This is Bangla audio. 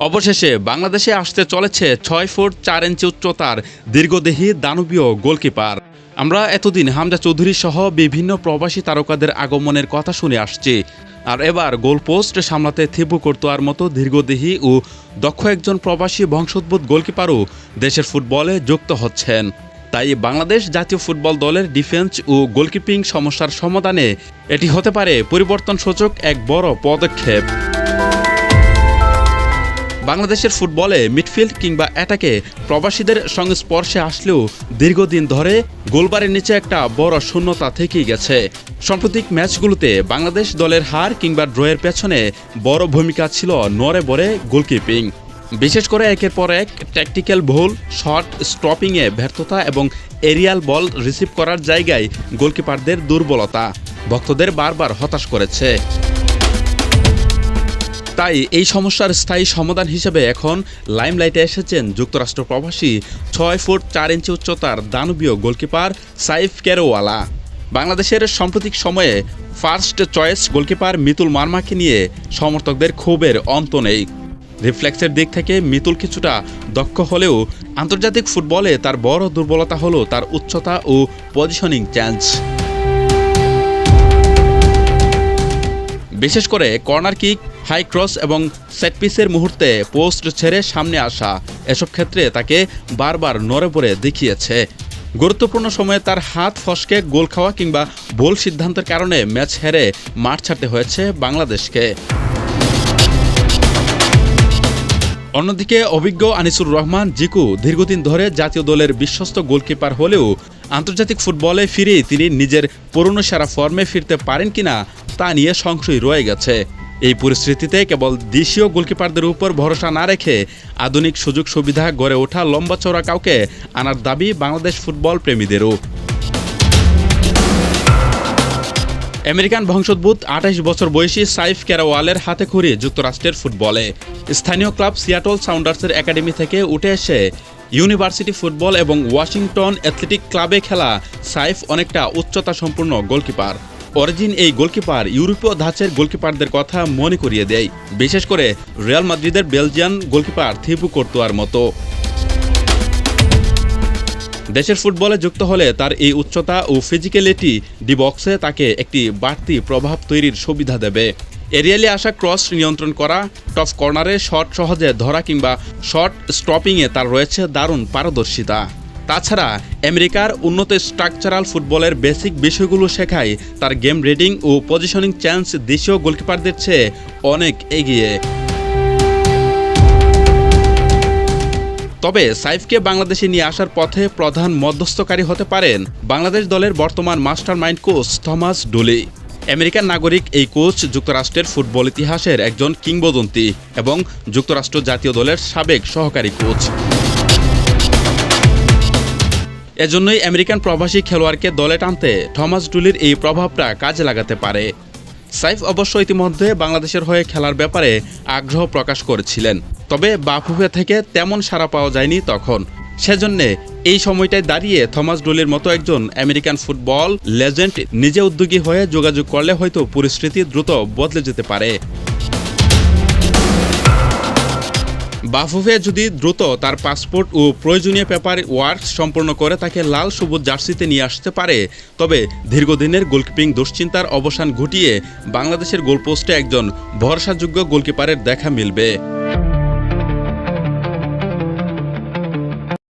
অবশেষে বাংলাদেশে আসতে চলেছে ৬ ফুট ৪ ইঞ্চি উচ্চতার দীর্ঘদেহী দানবীয় গোলকিপার। আমরা এতদিন হামজা চৌধুরী সহ বিভিন্ন প্রবাসী তারকাদের আগমনের কথা শুনে আসছি, আর এবার গোলপোস্ট সামলাতে থিবু কর্তোয়ার মতো দীর্ঘদেহী ও দক্ষ একজন প্রবাসী বংশোদ্ভূত গোলকিপারও দেশের ফুটবলে যুক্ত হচ্ছেন। তাই বাংলাদেশ জাতীয় ফুটবল দলের ডিফেন্স ও গোলকিপিং সমস্যার সমাধানে এটি হতে পারে পরিবর্তনসূচক এক বড় পদক্ষেপ। বাংলাদেশের ফুটবলে মিডফিল্ড কিংবা অ্যাটাকে প্রবাসীদের সংস্পর্শে আসলেও দীর্ঘদিন ধরে গোলবারের নিচে একটা বড় শূন্যতা থেকেই গেছে। সাম্প্রতিক ম্যাচগুলোতে বাংলাদেশ দলের হার কিংবা ড্রয়ের পেছনে বড় ভূমিকা ছিল নড়ে বড়ে গোলকিপিং। বিশেষ করে একের পর এক ট্যাকটিক্যাল ভুল, শট স্টপিংয়ে ব্যর্থতা এবং এরিয়াল বল রিসিভ করার জায়গায় গোলকিপারদের দুর্বলতা ভক্তদের বারবার হতাশ করেছে। তাই এই সমস্যার স্থায়ী সমাধান হিসেবে এখন লাইমলাইটে এসেছেন যুক্তরাষ্ট্র প্রবাসী ৬ ফুট ৪ ইঞ্চি উচ্চতার দানবীয় গোলকিপার সাইফ কেরোওয়ালা। বাংলাদেশের সাম্প্রতিক সময়ে ফার্স্ট চয়েস গোলকিপার মিতুল মার্মাকে নিয়ে সমর্থকদের ক্ষোভের অন্ত নেই। রিফ্লেক্সের দিক থেকে মিতুল কিছুটা দক্ষ হলেও আন্তর্জাতিক ফুটবলে তার বড় দুর্বলতা হলো তার উচ্চতা ও পজিশনিং চেঞ্জ। বিশেষ করে কর্নার কিক, হাই ক্রস এবং সেটপিসের মুহূর্তে পোস্ট ছেড়ে সামনে আসা, এসব ক্ষেত্রে তাকে বারবার নড়ে পড়ে দেখিয়েছে। গুরুত্বপূর্ণ সময়ে তার হাত ফসকে গোল খাওয়া কিংবা ভুল সিদ্ধান্তের কারণে ম্যাচ হেরে মাঠ ছাড়তে হয়েছে বাংলাদেশকে। অন্যদিকে অভিজ্ঞ আনিসুর রহমান জিকু দীর্ঘদিন ধরে জাতীয় দলের বিশ্বস্ত গোলকিপার হলেও আন্তর্জাতিক ফুটবলে ফিরে তিনি নিজের পুরনো সেরা ফর্মে ফিরতে পারেন কিনা তা নিয়ে সংশয় রয়ে গেছে। এই পরিস্থিতিতে কেবল দেশীয় গোলকিপারদের উপর ভরসা না রেখে আধুনিক সুযোগ সুবিধা গড়ে ওঠা লম্বা চওড়া কাউকে আনার দাবি বাংলাদেশ ফুটবল প্রেমীদেরও। আমেরিকান বংশোদ্ভূত ২৮ বছর বয়সী সাইফ কেরোওয়ালের হাতেখড়ি যুক্তরাষ্ট্রের ফুটবলে। স্থানীয় ক্লাব সিয়াটল সাউন্ডার্সের একাডেমি থেকে উঠে এসে ইউনিভার্সিটি ফুটবল এবং ওয়াশিংটন অ্যাথলেটিক ক্লাবে খেলা সাইফ অনেকটা উচ্চতা সম্পূর্ণ গোলকিপার। অরিজিন এই গোলকিপার ইউরোপীয় ধাঁচের গোলকিপারদের কথা মনে করিয়ে দেয়, বিশেষ করে রিয়াল মাদ্রিদের বেলজিয়ান গোলকিপার থিবু কর্তোয়ার মতো। দেশের ফুটবলে যুক্ত হলে তার এই উচ্চতা ও ফিজিক্যালিটি ডি বক্সে তাকে একটি বাড়তি প্রভাব তৈরির সুবিধা দেবে। এরিয়ালে আসা ক্রস নিয়ন্ত্রণ করা, টপ কর্নারে শট সহজে ধরা কিংবা শট স্টপিংয়ে তার রয়েছে দারুণ পারদর্শিতা। তাছাড়া আমেরিকার উন্নত স্ট্রাকচারাল ফুটবলের বেসিক বিষয়গুলো শেখায় তার গেম রিডিং ও পজিশনিং চেঞ্জ দেশীয় গোলকিপারদের চেয়ে অনেক এগিয়ে। তবে সাইফকে বাংলাদেশে নিয়ে আসার পথে প্রধান মধ্যস্থকারী হতে পারেন বাংলাদেশ দলের বর্তমান master mind coach Thomas Dooley. American নাগরিক এই কোচ যুক্তরাষ্ট্রের ফুটবল ইতিহাসের একজন কিংবদন্তি এবং যুক্তরাষ্ট্র জাতীয় দলের সাবেক সহকারী কোচ। এজন্যই আমেরিকান প্রবাসী খেলোয়াড়কে দলে টানতে থমাস ডুলির এই প্রভাবটা কাজে লাগাতে পারে। সাইফ অবশ্য ইতিমধ্যে বাংলাদেশের হয়ে খেলার ব্যাপারে আগ্রহ প্রকাশ করেছিলেন, তবে বাফুফে থেকে তেমন সাড়া পাওয়া যায়নি তখন। সেজন্যে এই সময়টায় দাঁড়িয়ে থমাস ডুলির মতো একজন আমেরিকান ফুটবল লেজেন্ড নিজে উদ্যোগী হয়ে যোগাযোগ করলে হয়তো পরিস্থিতি দ্রুত বদলে যেতে পারে। বাফুফে যদি দ্রুত তার পাসপোর্ট ও প্রয়োজনীয় পেপার ওয়ার্ক সম্পূর্ণ করে তাকে লাল সবুজ জার্সিতে নিয়ে আসতে পারে, তবে দীর্ঘদিনের গোলকিপিং দুশ্চিন্তার অবসান ঘটিয়ে বাংলাদেশের গোলপোস্টে একজন ভরসাযোগ্য গোলকিপারের দেখা মিলবে।